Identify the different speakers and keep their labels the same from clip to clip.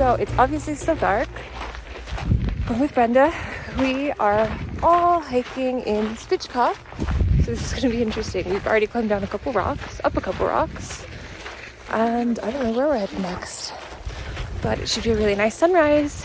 Speaker 1: So it's obviously still dark. I'm with Brenda. We are all hiking in Spitzkoppe. So this is going to be interesting. We've already climbed down a couple rocks, up a couple rocks. And I don't know where we're headed next. But it should be a really nice sunrise.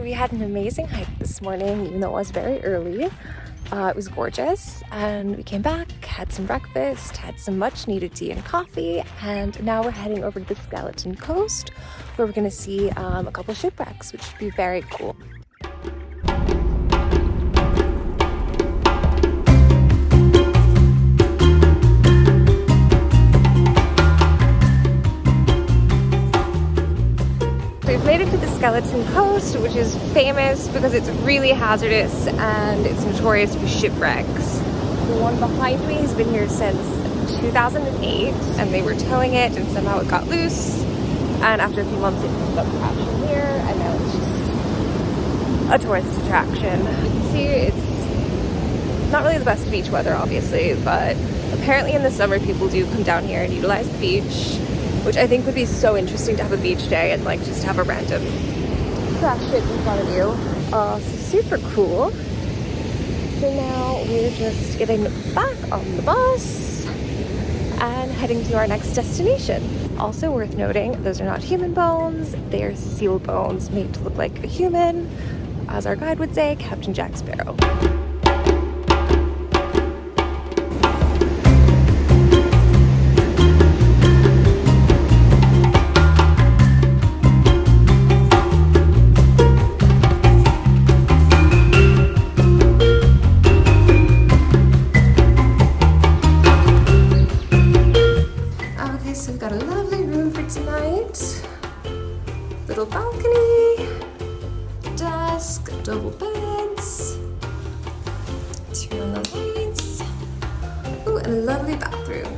Speaker 1: We had an amazing hike this morning, even though it was very early. It was gorgeous, and we came back, had some breakfast, had some much needed tea and coffee, and now we're heading over to the Skeleton Coast, where we're going to see a couple shipwrecks, which should be very cool. We've made it to the Skeleton Coast, which is famous because it's really hazardous and it's notorious for shipwrecks. The one behind me has been here since 2008, and they were towing it, and somehow it got loose. And after a few months, it ended up crashing here, and now it's just a tourist attraction. You can see it's not really the best beach weather, obviously, but apparently in the summer, people do come down here and utilize the beach, which I think would be so interesting to have a beach day and like just have a random crash ship in front of you. So super cool. So now we're just getting back on the bus and heading to our next destination. Also worth noting, those are not human bones, they are seal bones made to look like a human, as our guide would say, Captain Jack Sparrow. Little balcony, desk, double beds, turn on the lights. Ooh, and a lovely bathroom.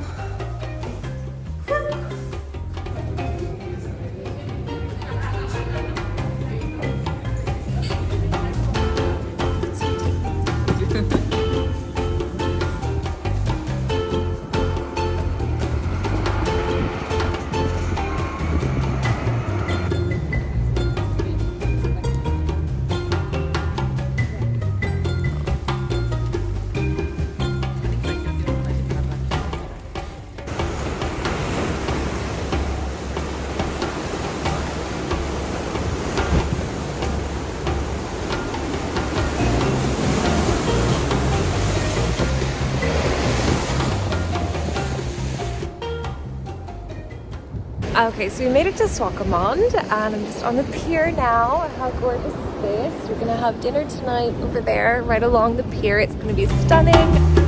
Speaker 1: Okay, so we made it to Swakopmund, and I'm just on the pier now. How gorgeous is this? We're gonna have dinner tonight over there, right along the pier. It's gonna be stunning.